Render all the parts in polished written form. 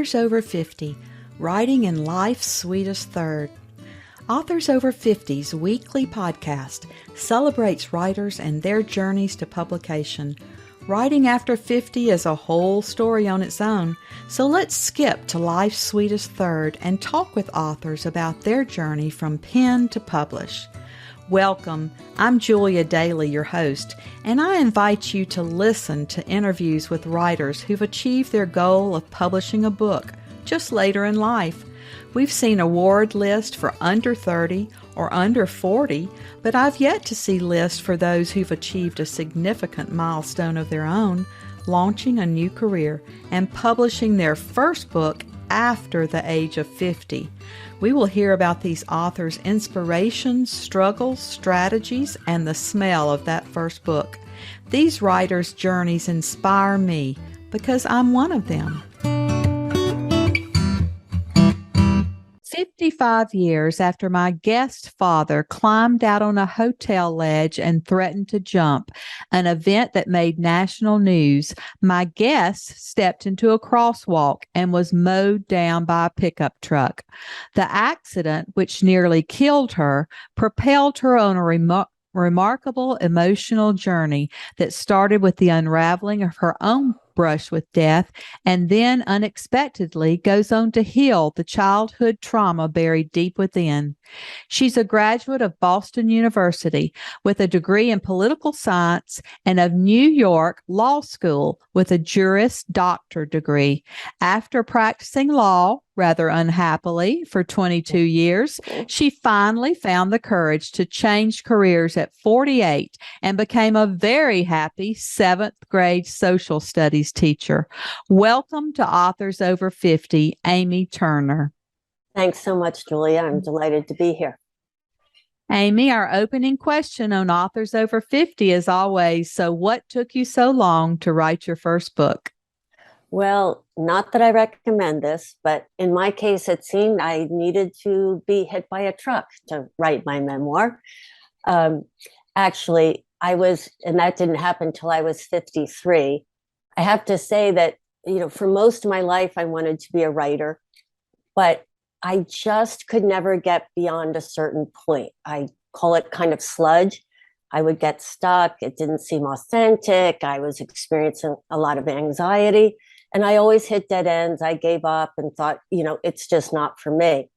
Authors Over 50, Writing in Life's Sweetest Third. Authors Over 50's weekly podcast celebrates writers and their journeys to publication. Writing after 50 is a whole story on its own, so let's skip to life's sweetest third and talk with authors about their journey from pen to publish. Welcome, I'm Julia Daly, your host, and I invite you to listen to interviews with writers who've achieved their goal of publishing a book just later in life. We've seen award lists for under 30 or under 40, but I've yet to see lists for those who've achieved a significant milestone of their own, launching a new career and publishing their first book after the age of 50. We will hear about these authors' inspirations, struggles, strategies, and the smell of that first book. These writers' journeys inspire me because I'm one of them. 55 years after my guest father climbed out on a hotel ledge and threatened to jump, an event that made national news, my guest stepped into a crosswalk and was mowed down by a pickup truck. The accident, which nearly killed her, propelled her on a remarkable emotional journey that started with the unraveling of her own brush with death, and then unexpectedly goes on to heal the childhood trauma buried deep within. She's a graduate of Boston University with a degree in political science and of New York Law School with a Juris Doctor Degree. After practicing law, rather unhappily, for 22 years, she finally found the courage to change careers at 48 and became a very happy 7th grade social studies teacher. Welcome to Authors Over 50, Amy Turner. Thanks so much, Julia. I'm delighted to be here. Amy, our opening question on Authors Over 50 is always, so what took you so long to write your first book? Well, not that I recommend this, but in my case, it seemed I needed to be hit by a truck to write my memoir. Actually, and that didn't happen until I was 53. I have to say that, for most of my life, I wanted to be a writer, but I just could never get beyond a certain point. I call it kind of sludge. I would get stuck. It didn't seem authentic. I was experiencing a lot of anxiety, and I always hit dead ends. I gave up and thought, it's just not for me.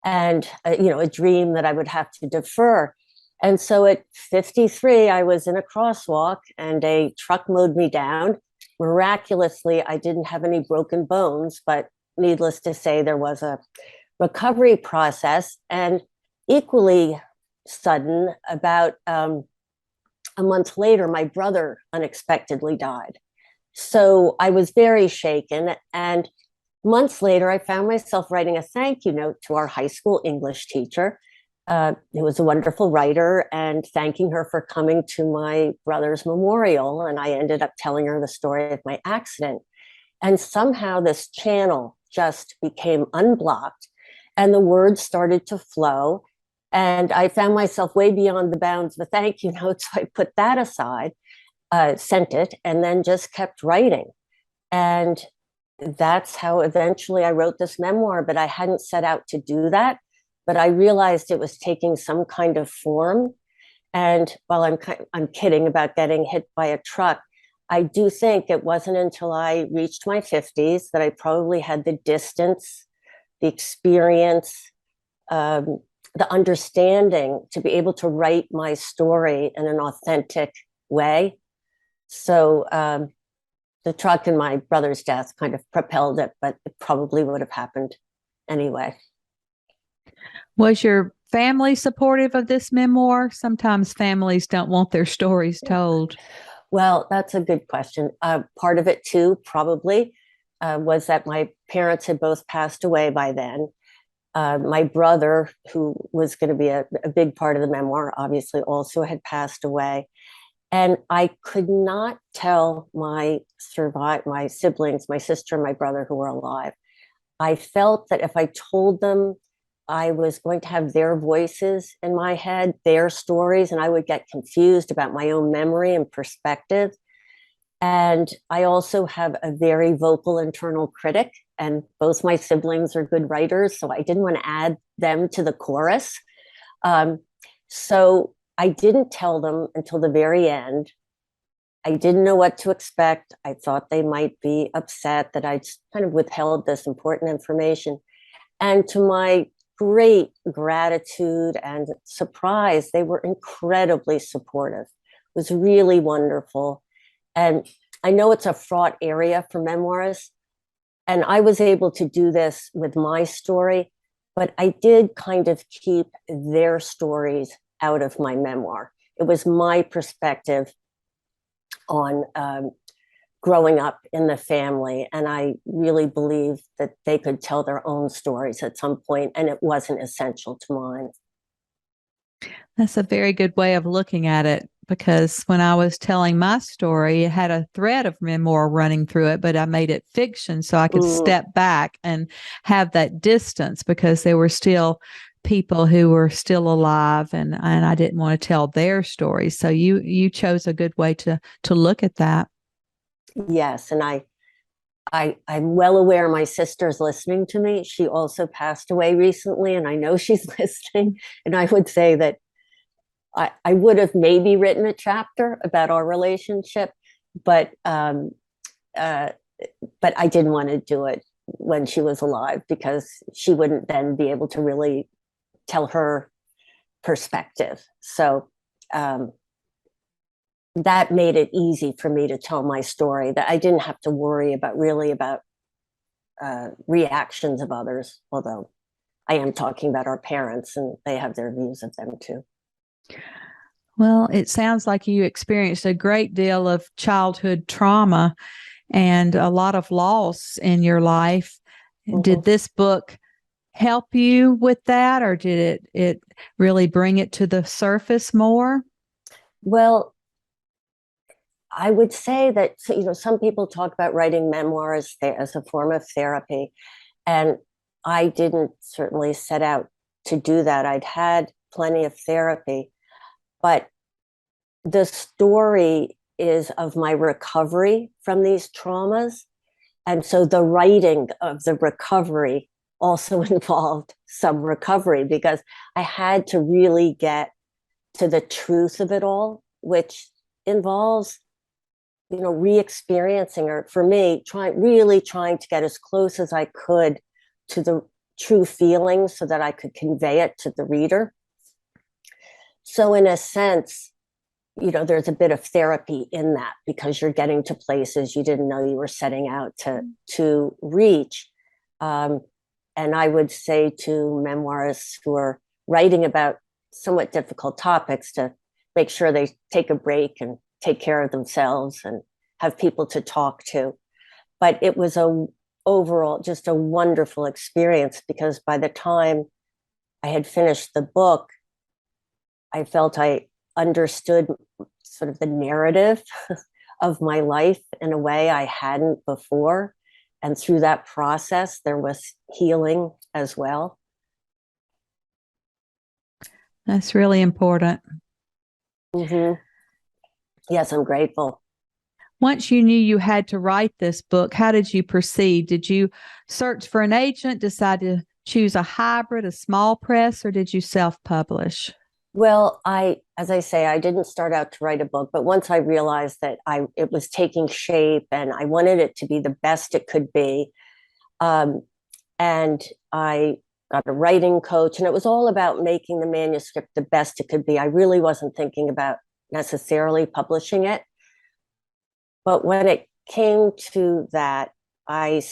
And, a dream that I would have to defer. And so at 53, I was in a crosswalk and a truck mowed me down. Miraculously, I didn't have any broken bones, but needless to say, there was a recovery process. And equally sudden, about a month later, my brother unexpectedly died. So I was very shaken. And months later, I found myself writing a thank you note to our high school English teacher, who was a wonderful writer, and thanking her for coming to my brother's memorial. And I ended up telling her the story of my accident. And somehow this channel just became unblocked, and the words started to flow. And I found myself way beyond the bounds of a thank you note. So I put that aside, sent it, and then just kept writing. And that's how eventually I wrote this memoir, but I hadn't set out to do that. But I realized it was taking some kind of form. And while I'm kidding about getting hit by a truck, I do think it wasn't until I reached my 50s that I probably had the distance, the experience, the understanding to be able to write my story in an authentic way. So the truck and my brother's death kind of propelled it, but it probably would have happened anyway. Was your family supportive of this memoir? Sometimes families don't want their stories told. Well, that's a good question. Part of it too, probably, was that my parents had both passed away by then. My brother, who was going to be a big part of the memoir, obviously also had passed away. And I could not tell my siblings, my sister and my brother who were alive. I felt that if I told them I was going to have their voices in my head, their stories, and I would get confused about my own memory and perspective. And I also have a very vocal internal critic, and both my siblings are good writers, so I didn't want to add them to the chorus. So I didn't tell them until the very end. I didn't know what to expect. I thought they might be upset that I'd kind of withheld this important information. And to my great gratitude and surprise, they were incredibly supportive. It was really wonderful. And I know it's a fraught area for memoirists, and I was able to do this with my story, but I did kind of keep their stories out of my memoir. It was my perspective on growing up in the family. And I really believe that they could tell their own stories at some point, and it wasn't essential to mine. That's a very good way of looking at it, because when I was telling my story, it had a thread of memoir running through it, but I made it fiction so I could step back and have that distance, because there were still people who were still alive, and I didn't want to tell their stories. So you chose a good way to look at that. Yes, and I'm well aware my sister's listening to me. She also passed away recently, and I know she's listening. And I would say that I would have maybe written a chapter about our relationship, but I didn't want to do it when she was alive, because she wouldn't then be able to really tell her perspective. So that made it easy for me to tell my story, that I didn't have to worry about reactions of others, although I am talking about our parents and they have their views of them too. Well, it sounds like you experienced a great deal of childhood trauma and a lot of loss in your life. Did this book help you with that, or did it really bring it to the surface more? Well, I would say that, some people talk about writing memoirs as a form of therapy, and I didn't certainly set out to do that. I'd had plenty of therapy, but the story is of my recovery from these traumas. And so the writing of the recovery also involved some recovery, because I had to really get to the truth of it all, which involves re-experiencing, or for me, really trying to get as close as I could to the true feelings so that I could convey it to the reader. So in a sense, there's a bit of therapy in that, because you're getting to places you didn't know you were setting out to reach. And I would say to memoirists who are writing about somewhat difficult topics to make sure they take a break and take care of themselves and have people to talk to. But it was overall just a wonderful experience, because by the time I had finished the book, I felt I understood sort of the narrative of my life in a way I hadn't before. And through that process, there was healing as well. That's really important. Yes, I'm grateful. Once you knew you had to write this book, how did you proceed? Did you search for an agent, decide to choose a hybrid, a small press, or did you self-publish? Well, as I say, I didn't start out to write a book, but once I realized that it was taking shape and I wanted it to be the best it could be, and I got a writing coach, and it was all about making the manuscript the best it could be. I really wasn't thinking about necessarily publishing it. But when it came to that, I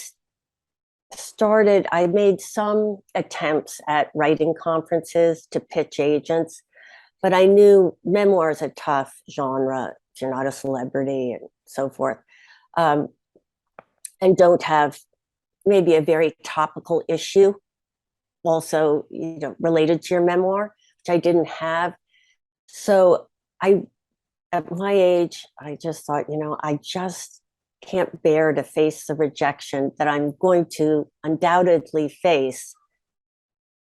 made some attempts at writing conferences to pitch agents, but I knew memoir is a tough genre if you're not a celebrity and so forth, and don't have maybe a very topical issue also, related to your memoir, which I didn't have. So at my age, I just thought, I just can't bear to face the rejection that I'm going to undoubtedly face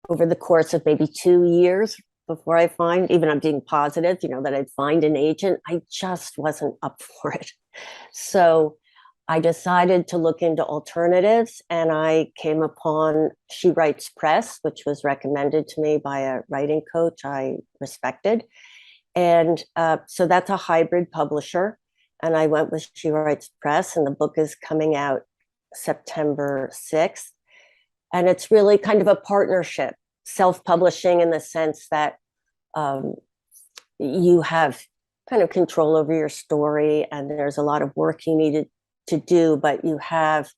over the course of maybe 2 years before I find, even I'm being positive, that I'd find an agent. I just wasn't up for it. So I decided to look into alternatives, and I came upon She Writes Press, which was recommended to me by a writing coach I respected. And so that's a hybrid publisher. And I went with She Writes Press, and the book is coming out September 6th. And it's really kind of a partnership, self-publishing in the sense that um, you have kind of control over your story, and there's a lot of work you needed to do, but you have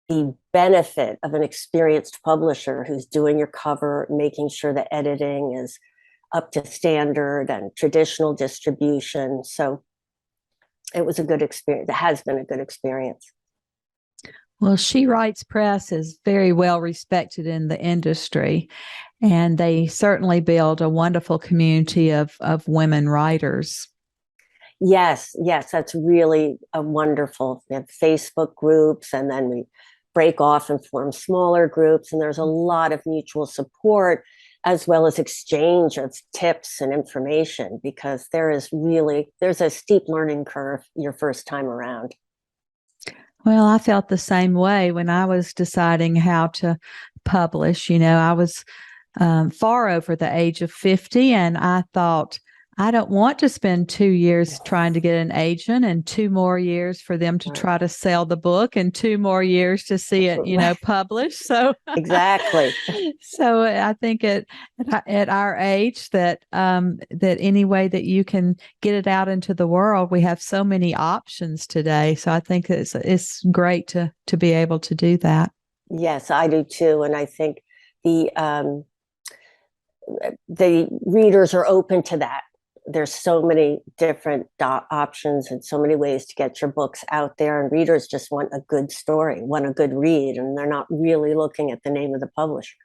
the benefit of an experienced publisher who's doing your cover, making sure the editing is up to standard and traditional distribution. So it was a good experience. It has been a good experience. Well, She Writes Press is very well respected in the industry, and they certainly build a wonderful community of women writers. Yes, that's really a wonderful. We have Facebook groups, and then we break off and form smaller groups, and there's a lot of mutual support as well as exchange of tips and information, because there's a steep learning curve your first time around. Well, I felt the same way when I was deciding how to publish. I was far over the age of 50, and I thought, I don't want to spend 2 years trying to get an agent and 2 more years for them to try to sell the book and 2 more years to see it, published. So exactly. So I think at our age that any way that you can get it out into the world, we have so many options today. So I think it's great to be able to do that. Yes, I do too, and I think the readers are open to that. There's so many different options and so many ways to get your books out there, and readers just want a good story, want a good read, and they're not really looking at the name of the publisher.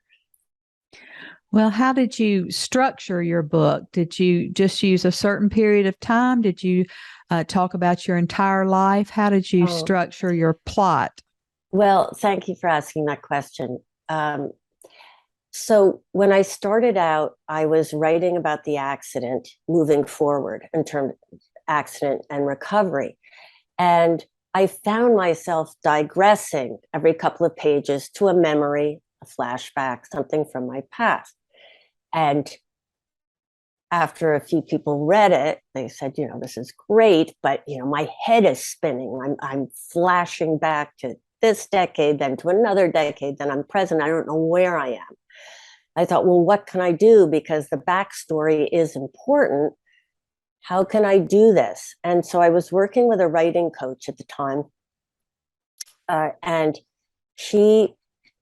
Well, how did you structure your book? Did you just use a certain period of time? Did you talk about your entire life? How did you structure your plot? Well, thank you for asking that question. So when I started out, I was writing about the accident moving forward in terms of accident and recovery. And I found myself digressing every couple of pages to a memory, a flashback, something from my past. And after a few people read it, they said, this is great, but, my head is spinning. I'm flashing back to this decade, then to another decade, then I'm present. I don't know where I am. I thought, well, what can I do? Because the backstory is important. How can I do this? And so I was working with a writing coach at the time. And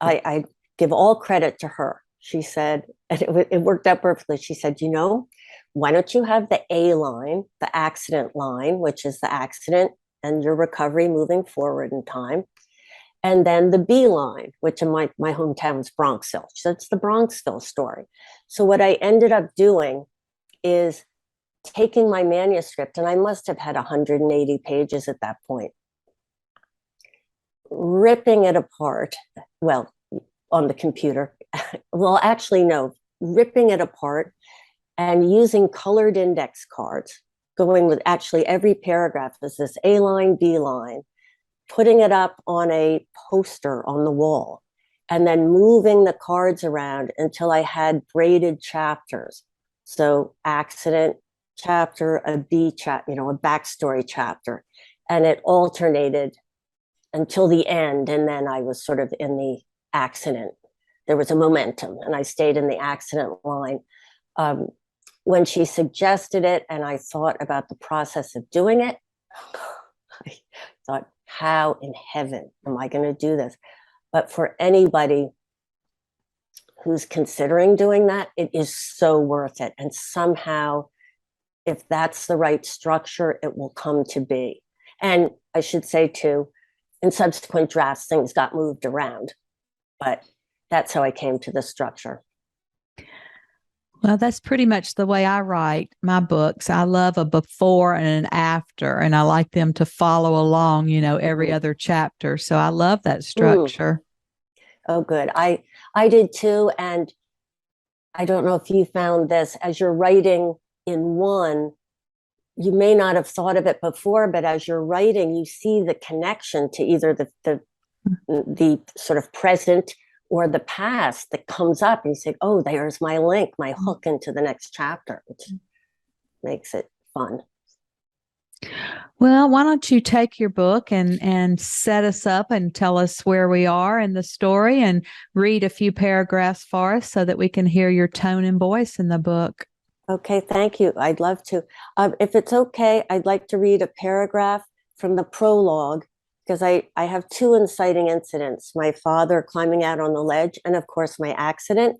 I give all credit to her. She said, and it worked out perfectly. She said, why don't you have the A line, the accident line, which is the accident and your recovery moving forward in time. And then the B line, which in my hometown is Bronxville. So it's the Bronxville story. So what I ended up doing is taking my manuscript, and I must have had 180 pages at that point, ripping it apart, well, on the computer. Well, actually, no, ripping it apart and using colored index cards, going with actually every paragraph is this A line, B line, putting it up on a poster on the wall, and then moving the cards around until I had braided chapters. So accident chapter, a B chapter, a backstory chapter, and it alternated until the end. And then I was sort of in the accident. There was a momentum, and I stayed in the accident line. When she suggested it, and I thought about the process of doing it, I thought, how in heaven am I going to do this? But for anybody who's considering doing that, it is so worth it. And somehow, if that's the right structure, it will come to be. And I should say too, in subsequent drafts, things got moved around, but that's how I came to the structure. Well, that's pretty much the way I write my books. I love a before and an after, and I like them to follow along, every other chapter. So I love that structure. Oh, good. I did too. And I don't know if you found this, as you're writing in one, you may not have thought of it before, but as you're writing, you see the connection to either the sort of present or the past that comes up, and you say, oh, there's my link, my hook into the next chapter, which makes it fun. Well, why don't you take your book and set us up and tell us where we are in the story and read a few paragraphs for us so that we can hear your tone and voice in the book. Okay, thank you. I'd love to. If it's okay, I'd like to read a paragraph from the prologue, because I have two inciting incidents, my father climbing out on the ledge and, of course, my accident.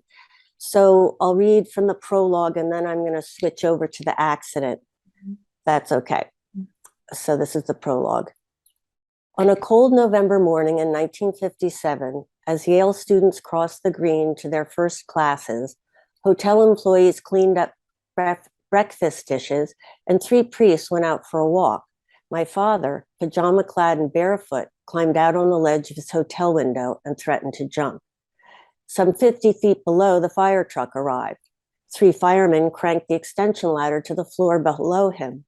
So I'll read from the prologue, and then I'm going to switch over to the accident. That's okay. So this is the prologue. On a cold November morning in 1957, as Yale students crossed the green to their first classes, hotel employees cleaned up breakfast dishes, and 3 priests went out for a walk. My father, pajama-clad and barefoot, climbed out on the ledge of his hotel window and threatened to jump. Some 50 feet below, the fire truck arrived. 3 firemen cranked the extension ladder to the floor below him,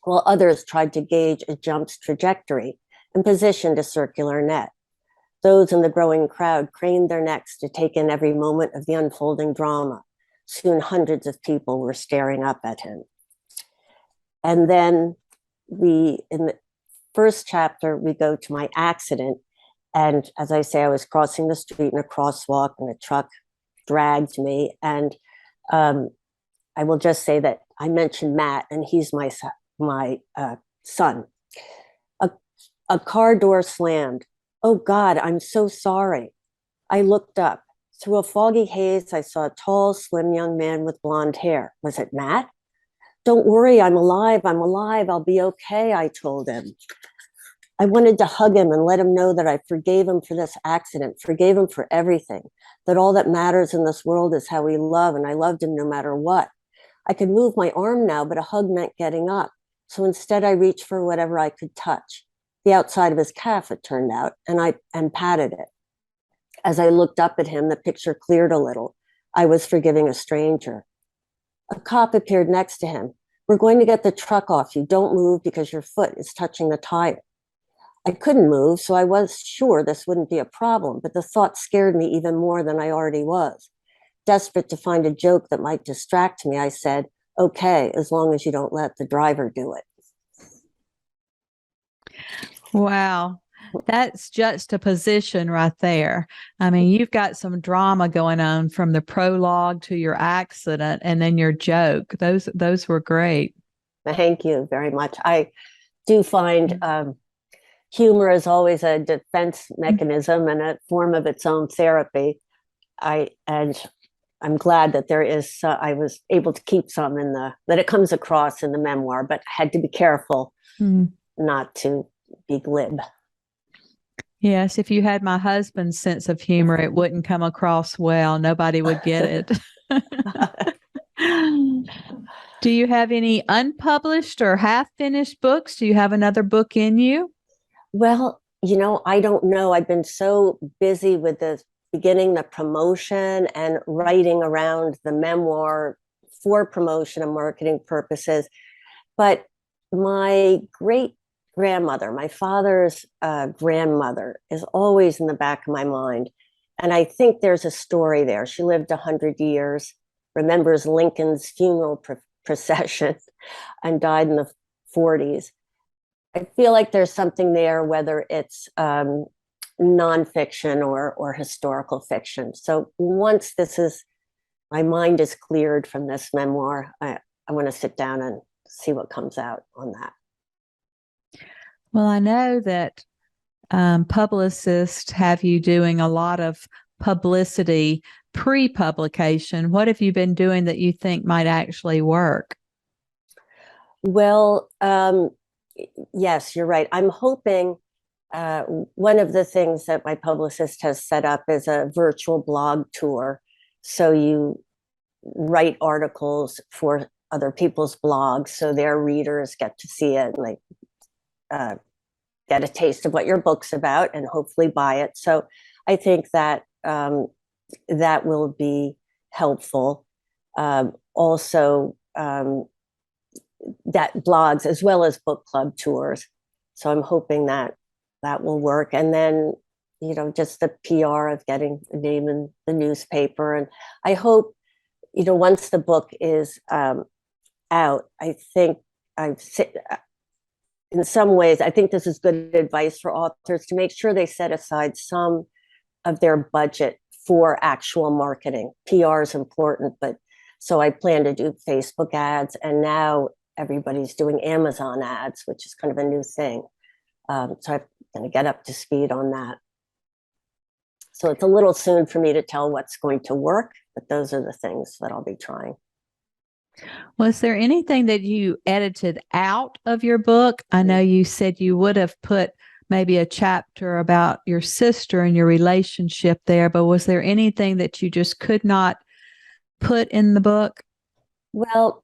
while others tried to gauge a jump's trajectory and positioned a circular net. Those in the growing crowd craned their necks to take in every moment of the unfolding drama. Soon hundreds of people were staring up at him. And then in the first chapter, we go to my accident. And as I say, I was crossing the street in a crosswalk and a truck dragged me. And I will just say that I mentioned Matt, and he's my son. A car door slammed. Oh God, I'm so sorry. I looked up. Through a foggy haze, I saw a tall, slim young man with blonde hair. Was it Matt? Don't worry, I'm alive, I'll be okay, I told him. I wanted to hug him and let him know that I forgave him for this accident, forgave him for everything, that all that matters in this world is how we love, and I loved him no matter what. I could move my arm now, but a hug meant getting up. So instead, I reached for whatever I could touch. The outside of his calf, it turned out, and patted it. As I looked up at him, the picture cleared a little. I was forgiving a stranger. A cop appeared next to him. We're going to get the truck off you. Don't move because your foot is touching the tire. I couldn't move, so I was sure this wouldn't be a problem, but the thought scared me even more than I already was. Desperate to find a joke that might distract me, I said, okay, as long as you don't let the driver do it. Wow. That's juxtaposition right there. I mean, you've got some drama going on from the prologue to your accident and then your joke. Those were great. Thank you very much. I do find humor is always a defense mechanism and a form of its own therapy. And I'm glad that there is, I was able to keep some that it comes across in the memoir, but I had to be careful not to be glib. Yes, if you had my husband's sense of humor, it wouldn't come across well. Nobody would get it. Do you have any unpublished or half-finished books? Do you have another book in you? Well, I don't know. I've been so busy with the beginning, the promotion, and writing around the memoir for promotion and marketing purposes. But my great-grandmother, my father's grandmother, is always in the back of my mind. And I think there's a story there. She lived 100 years, remembers Lincoln's funeral procession, and died in the 40s. I feel like there's something there, whether it's nonfiction or historical fiction. So once my mind is cleared from this memoir, I want to sit down and see what comes out on that. Well, I know that publicists have you doing a lot of publicity pre-publication. What have you been doing that you think might actually work? Well, yes, you're right. I'm hoping one of the things that my publicist has set up is a virtual blog tour. So you write articles for other people's blogs so their readers get to see it and get a taste of what your book's about and hopefully buy it. So I think that that will be helpful. Also, that blogs as well as book club tours. So I'm hoping that that will work. And then, just the PR of getting a name in the newspaper. And I hope, once the book is out, I think in some ways, I think this is good advice for authors to make sure they set aside some of their budget for actual marketing. PR is important, but so I plan to do Facebook ads, and now everybody's doing Amazon ads, which is kind of a new thing. So I'm going to get up to speed on that. So it's a little soon for me to tell what's going to work, but those are the things that I'll be trying. Was there anything that you edited out of your book? I know you said you would have put maybe a chapter about your sister and your relationship there, but was there anything that you just could not put in the book? Well,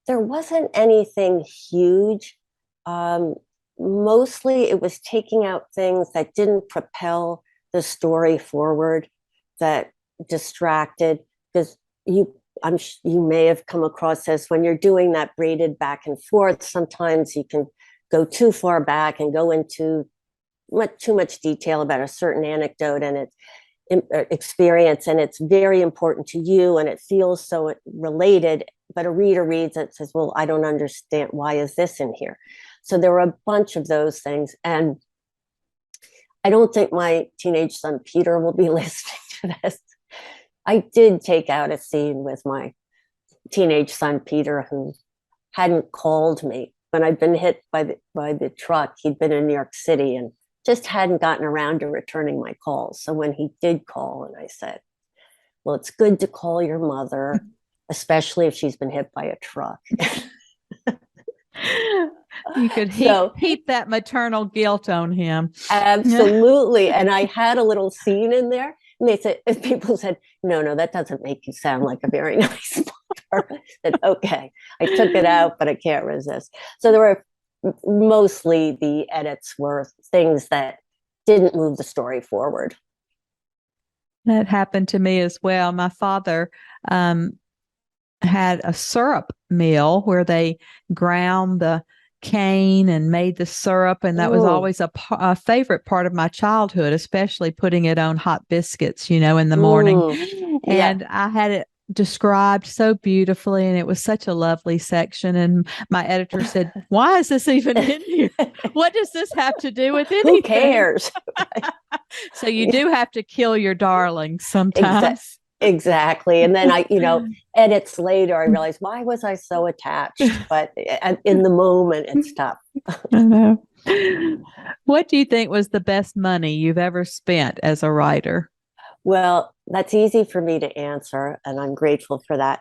there wasn't anything huge. Mostly it was taking out things that didn't propel the story forward, that distracted, because you may have come across this when you're doing that braided back and forth. Sometimes you can go too far back and go into too much detail about a certain anecdote and its experience, and it's very important to you and it feels so related, but a reader reads it and says, well, I don't understand, why is this in here? So there were a bunch of those things, and I don't think my teenage son Peter will be listening to this. I did take out a scene with my teenage son Peter, who hadn't called me when I'd been hit by the truck. He'd been in New York City and just hadn't gotten around to returning my calls. So when he did call, and I said, well, it's good to call your mother, especially if she's been hit by a truck. You could heap that maternal guilt on him. Absolutely. And I had a little scene in there, and people said, no, that doesn't make you sound like a very nice mother. I said, okay, I took it out, but I can't resist. So there were mostly the edits were things that didn't move the story forward. That happened to me as well. My father had a syrup mill where they ground the cane and made the syrup, and that was always a favorite part of my childhood, especially putting it on hot biscuits, in the morning. And I had it described so beautifully, and it was such a lovely section. And my editor said, why is this even in here? What does this have to do with anything? Who cares? So you do have to kill your darlings sometimes. Exactly. And then I, edits later, I realized, why was I so attached? But in the moment, it's tough. I know. What do you think was the best money you've ever spent as a writer? Well, that's easy for me to answer, and I'm grateful for that.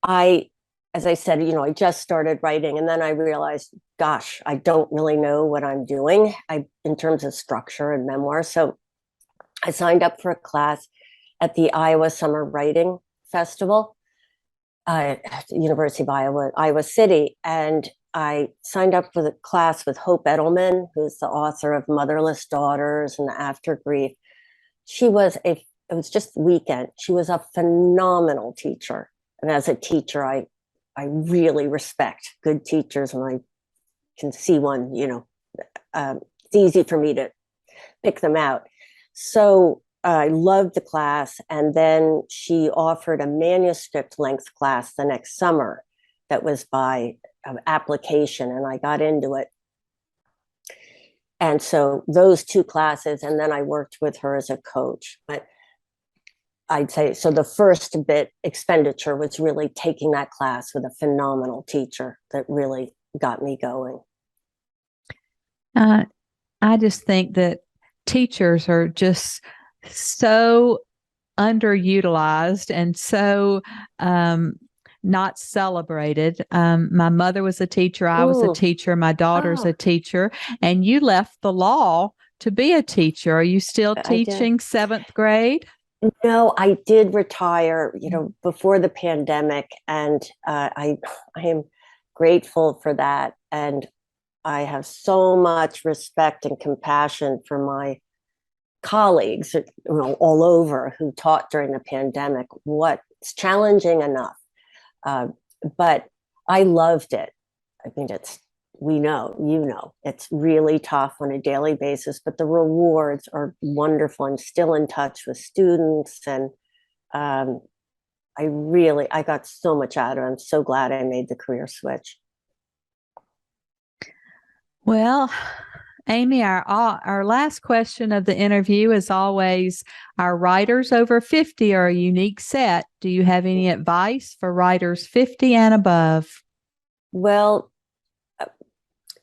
As I said, I just started writing, and then I realized, gosh, I don't really know what I'm doing in terms of structure and memoir. So I signed up for a class at the Iowa Summer Writing Festival at the University of Iowa City. And I signed up for the class with Hope Edelman, who's the author of Motherless Daughters and After Grief. It was just weekend. She was a phenomenal teacher. And as a teacher, I really respect good teachers, and I can see one, it's easy for me to pick them out. So I loved the class. And then she offered a manuscript length class the next summer that was by application, and I got into it. And so those two classes, and then I worked with her as a coach. But I'd say, so the first bit expenditure was really taking that class with a phenomenal teacher that really got me going. I just think that teachers are just so underutilized and so not celebrated. My mother was a teacher. I was a teacher. My daughter's a teacher. And you left the law to be a teacher. Are you still teaching 7th grade? No, I did retire, before the pandemic, and I am grateful for that. And I have so much respect and compassion for my colleagues, all over, who taught during the pandemic. It's challenging enough, but I loved it. I mean, we know, it's really tough on a daily basis, but the rewards are wonderful. I'm still in touch with students, and um, I got so much out of it. I'm so glad I made the career switch. Well, Amy, our last question of the interview is always, our writers over 50 are a unique set. Do you have any advice for writers 50 and above? Well,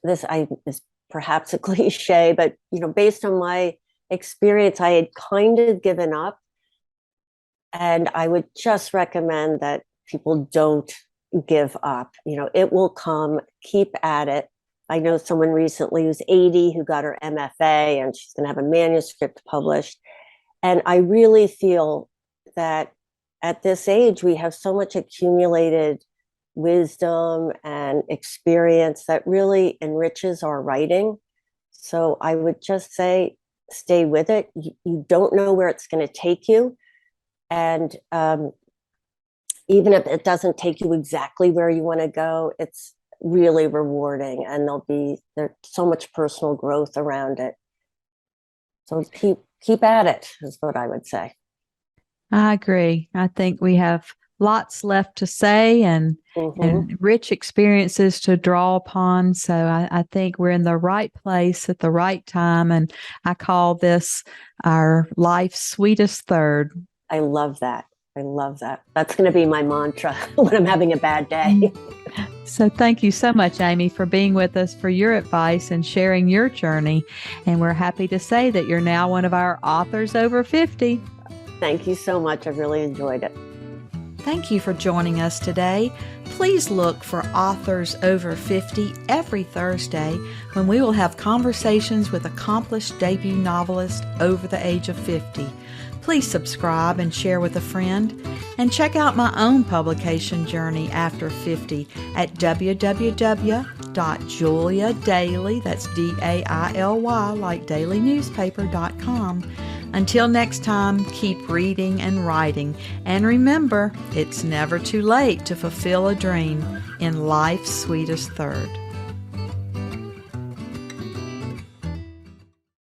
this is perhaps a cliche, but based on my experience, I had kind of given up, and I would just recommend that people don't give up. It will come. Keep at it. I know someone recently who's 80 who got her MFA, and she's going to have a manuscript published. And I really feel that at this age, we have so much accumulated wisdom and experience that really enriches our writing. So I would just say, stay with it. You don't know where it's going to take you. And even if it doesn't take you exactly where you want to go, it's really rewarding, and there's so much personal growth around it. So keep at it is what I would say. I agree. I think we have lots left to say and rich experiences to draw upon. So I think we're in the right place at the right time. And I call this our life's sweetest third. I love that. That's going to be my mantra when I'm having a bad day. So thank you so much, Amy, for being with us, for your advice and sharing your journey. And we're happy to say that you're now one of our authors over 50. Thank you so much. I've really enjoyed it. Thank you for joining us today. Please look for Authors Over 50 every Thursday, when we will have conversations with accomplished debut novelists over the age of 50. Please subscribe and share with a friend, and check out my own publication journey after 50 at www.juliadaily, that's DAILY, like dailynewspaper.com. Until next time, keep reading and writing, and remember, it's never too late to fulfill a dream in life's sweetest third.